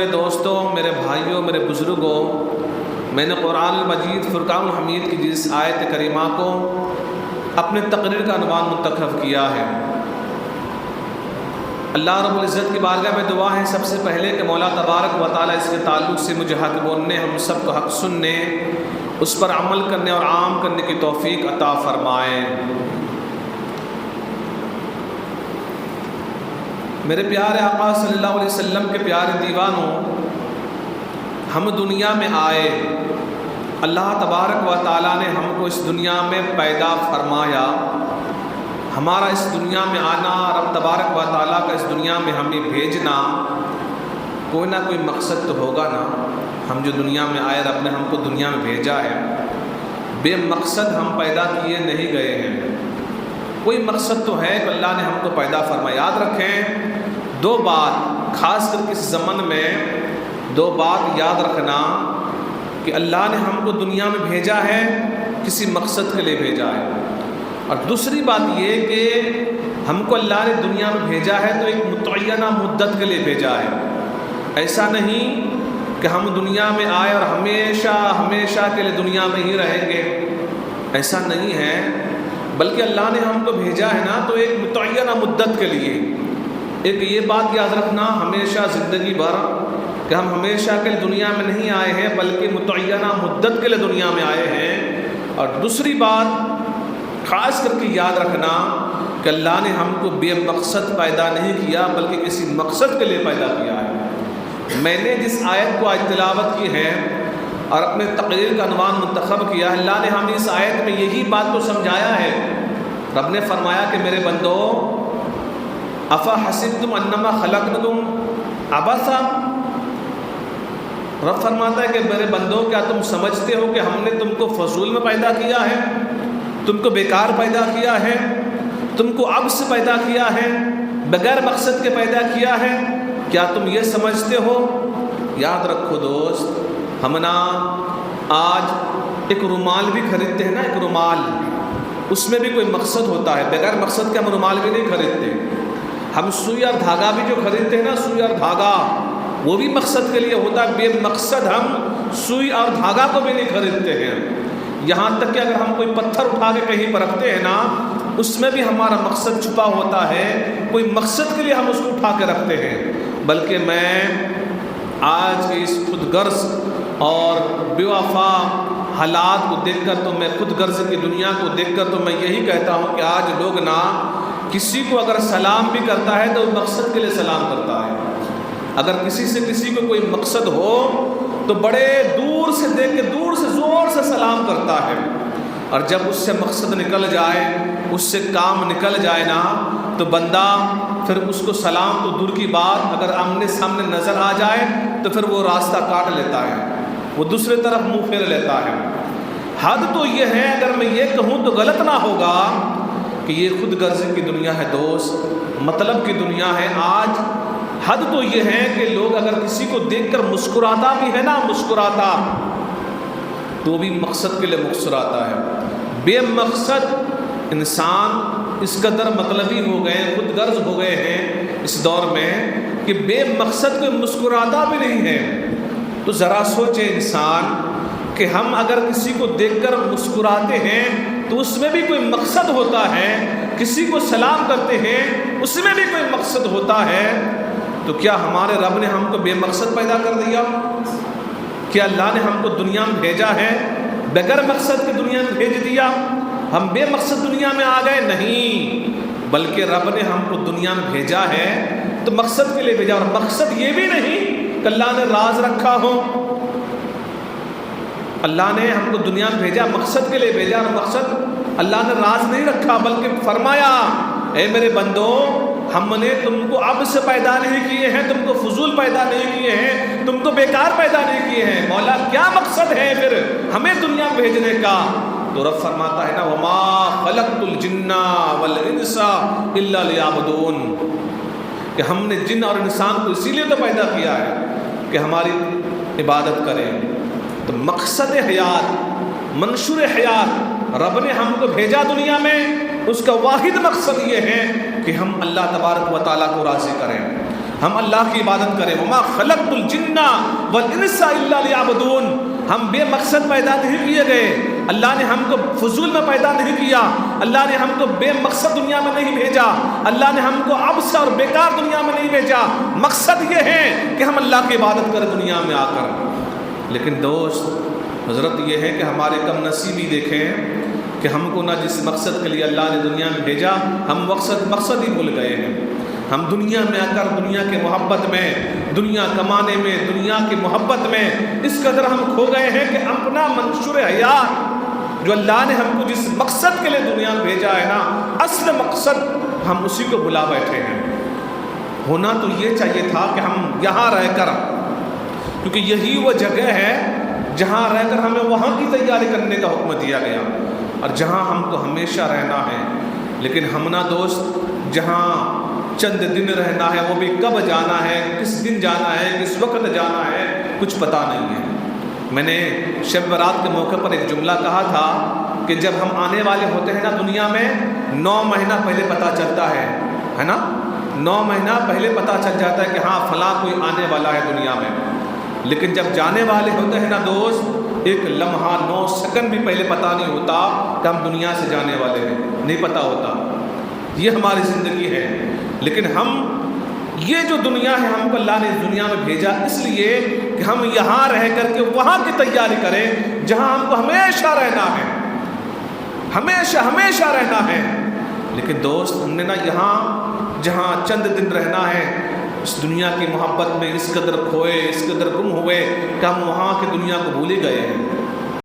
میرے دوستوں، میرے بھائیوں، میرے بزرگوں، میں نے قرآن المجید فرقان الحمید کی جس آیت کریمہ کو اپنے تقریر کا عنوان منتخب کیا ہے، اللہ رب العزت کی بارگاہ میں دعا ہے سب سے پہلے کہ مولا تبارک و تعالیٰ اس کے تعلق سے مجھے حق بولنے، ہم سب کو حق سننے، اس پر عمل کرنے اور عام کرنے کی توفیق عطا فرمائیں۔ میرے پیارے آقا صلی اللہ علیہ وسلم کے پیارے دیوانوں، ہم دنیا میں آئے، اللہ تبارک و تعالیٰ نے ہم کو اس دنیا میں پیدا فرمایا۔ ہمارا اس دنیا میں آنا، رب تبارک و تعالیٰ کا اس دنیا میں ہمیں بھیجنا، کوئی نہ کوئی مقصد تو ہوگا نا۔ ہم جو دنیا میں آئے، رب نے ہم کو دنیا میں بھیجا ہے، بے مقصد ہم پیدا کیے نہیں گئے ہیں، کوئی مقصد تو ہے کہ اللہ نے ہم کو پیدا فرمایا۔ یاد رکھیں دو بات، خاص کر اس زمن میں دو بات یاد رکھنا کہ اللہ نے ہم کو دنیا میں بھیجا ہے، کسی مقصد کے لیے بھیجا ہے، اور دوسری بات یہ کہ ہم کو اللہ نے دنیا میں بھیجا ہے تو ایک متعینہ مدت کے لیے بھیجا ہے۔ ایسا نہیں کہ ہم دنیا میں آئے اور ہمیشہ ہمیشہ کے لیے دنیا میں ہی رہیں گے، ایسا نہیں ہے، بلکہ اللہ نے ہم کو بھیجا ہے نا تو ایک متعینہ مدت کے لیے۔ ایک یہ بات یاد رکھنا ہمیشہ زندگی بھر کہ ہم ہمیشہ کے لیے دنیا میں نہیں آئے ہیں، بلکہ متعینہ مدت کے لیے دنیا میں آئے ہیں۔ اور دوسری بات خاص کر کے یاد رکھنا کہ اللہ نے ہم کو بے مقصد پیدا نہیں کیا، بلکہ کسی مقصد کے لیے پیدا کیا ہے۔ میں نے جس آیت کو آج تلاوت کی ہے اور اپنے تقریر کا عنوان منتخب کیا ہے، اللہ نے ہمیں اس آیت میں یہی بات کو سمجھایا ہے۔ رب نے فرمایا کہ میرے بندو افحسبتم انما خلقناکم عبثا، رب فرماتا ہے کہ میرے بندو کیا تم سمجھتے ہو کہ ہم نے تم کو فضول میں پیدا کیا ہے، تم کو بیکار پیدا کیا ہے، تم کو عبث پیدا کیا ہے، بغیر مقصد کے پیدا کیا ہے؟ کیا تم یہ سمجھتے ہو؟ یاد رکھو دوست، ہم نا آج ایک رومال بھی خریدتے ہیں نا، ایک رومال، اس میں بھی کوئی مقصد ہوتا ہے، بغیر مقصد کے ہم رومال بھی نہیں خریدتے۔ ہم سوئی اور دھاگا بھی جو خریدتے ہیں نا، سوئی اور دھاگا، وہ بھی مقصد کے لیے ہوتا ہے، بے مقصد ہم سوئی اور دھاگا کو بھی نہیں خریدتے ہیں۔ یہاں تک کہ اگر ہم کوئی پتھر اٹھا کے کہیں پر رکھتے ہیں نا، اس میں بھی ہمارا مقصد چھپا ہوتا ہے، کوئی مقصد کے لیے ہم اس کو اٹھا کے رکھتے ہیں۔ بلکہ میں آج کے اس خود غرض اور بے وفا حالات کو دیکھ کر، تو میں خود غرض کی دنیا کو دیکھ کر تو میں یہی کہتا ہوں کہ آج لوگ نا کسی کو اگر سلام بھی کرتا ہے تو مقصد کے لیے سلام کرتا ہے۔ اگر کسی سے کسی کو کوئی مقصد ہو تو بڑے دور سے دیکھ کے دور سے زور سے سلام کرتا ہے، اور جب اس سے مقصد نکل جائے، اس سے کام نکل جائے نا، تو بندہ پھر اس کو سلام تو دور کی بات، اگر آمنے سامنے نظر آ جائے تو پھر وہ راستہ کاٹ لیتا ہے، وہ دوسرے طرف منہ پھیر لیتا ہے۔ حد تو یہ ہے، اگر میں یہ کہوں تو غلط نہ ہوگا کہ یہ خود غرضی کی دنیا ہے دوست، مطلب کی دنیا ہے۔ آج حد تو یہ ہے کہ لوگ اگر کسی کو دیکھ کر مسکراتا بھی ہے نا، مسکراتا تو بھی مقصد کے لیے مسکراتا ہے۔ بے مقصد انسان اس قدر مطلبی ہو گئے، خود غرض ہو گئے ہیں اس دور میں کہ بے مقصد کوئی مسکراتا بھی نہیں ہے۔ تو ذرا سوچے انسان کہ ہم اگر کسی کو دیکھ کر مسکراتے ہیں تو اس میں بھی کوئی مقصد ہوتا ہے، کسی کو سلام کرتے ہیں اس میں بھی کوئی مقصد ہوتا ہے، تو کیا ہمارے رب نے ہم کو بے مقصد پیدا کر دیا؟ کیا اللہ نے ہم کو دنیا میں بھیجا ہے بغیر مقصد کی دنیا میں بھیج دیا؟ ہم بے مقصد دنیا میں آ گئے؟ نہیں، بلکہ رب نے ہم کو دنیا میں بھیجا ہے تو مقصد کے لیے بھیجا، اور مقصد یہ بھی نہیں کہ اللہ نے راز رکھا ہو۔ اللہ نے ہم کو دنیا میں بھیجا، مقصد کے لیے بھیجا، اور مقصد اللہ نے راز نہیں رکھا، بلکہ فرمایا اے میرے بندو، ہم نے تم کو اب سے پیدا نہیں کیے ہیں، تم کو فضول پیدا نہیں کیے ہیں، تم کو بیکار پیدا نہیں کیے ہیں۔ مولا کیا مقصد ہے پھر ہمیں دنیا بھیجنے کا؟ تو رب فرماتا ہے نا وَمَا خَلَقْتُ الْجِنَّ وَالْإِنسَ إِلَّا لِيَعْبُدُونَ، کہ ہم نے جن اور انسان کو اسی لیے تو پیدا کیا ہے کہ ہماری عبادت کریں۔ تو مقصد حیات، منشور حیات، رب نے ہم کو بھیجا دنیا میں، اس کا واحد مقصد یہ ہے کہ ہم اللہ تبارک و تعالیٰ کو راضی کریں، ہم اللہ کی عبادت کریں. وما خلقت الجن والانس الا لیعبدون. ہم بے مقصد پیدا نہیں کیے گئے. اللہ نے ہم کو فضول میں پیدا نہیں کیا. اللہ نے ہم کو بے مقصد دنیا میں نہیں بھیجا. اللہ نے ہم کو عبث اور بیکار دنیا میں نہیں بھیجا. مقصد یہ ہے کہ ہم اللہ کی عبادت کریں دنیا میں آ کر. لیکن دوست حضرت یہ ہے کہ ہمارے کم نصیبی دیکھیں کہ ہم کو نہ جس مقصد کے لیے اللہ نے دنیا میں بھیجا ہم مقصد ہی بھول گئے ہیں. ہم دنیا میں آ کر دنیا کے محبت میں, دنیا کمانے میں, دنیا کی محبت میں اس قدر ہم کھو گئے ہیں کہ اپنا منشور حیات جو اللہ نے ہم کو جس مقصد کے لیے دنیا میں بھیجا ہے نا, اصل مقصد ہم اسی کو بھلا بیٹھے ہیں. ہونا تو یہ چاہیے تھا کہ ہم یہاں رہ کر, کیونکہ یہی وہ جگہ ہے جہاں رہ کر ہمیں وہاں کی تیاری کرنے کا حکم دیا گیا اور جہاں ہم کو ہمیشہ رہنا ہے. لیکن ہم نا دوست جہاں چند دن رہنا ہے وہ بھی کب جانا ہے, کس دن جانا ہے, کس وقت جانا ہے, کچھ پتہ نہیں ہے. میں نے شب برات کے موقع پر ایک جملہ کہا تھا کہ جب ہم آنے والے ہوتے ہیں نا دنیا میں 9 مہینہ پہلے پتہ چلتا ہے نا, 9 مہینہ پہلے پتہ چل جاتا ہے کہ ہاں فلاں کوئی آنے والا ہے دنیا میں. لیکن جب جانے والے ہوتے ہیں نا دوست, ایک لمحہ 9 سیکنڈ بھی پہلے پتہ نہیں ہوتا کہ ہم دنیا سے جانے والے ہیں, نہیں پتہ ہوتا. یہ ہماری زندگی ہے. لیکن ہم یہ جو دنیا ہے ہم کو اللہ نے اس دنیا میں بھیجا اس لیے کہ ہم یہاں رہ کر کے وہاں کی تیاری کریں جہاں ہم کو ہمیشہ رہنا ہے, ہمیشہ رہنا ہے. لیکن دوست ہم نے نا یہاں جہاں چند دن رہنا ہے اس دنیا کی محبت میں اس قدر کھوئے, اس قدر گم ہوئے کہ ہم وہاں کی دنیا کو بھول ہی گئے ہیں.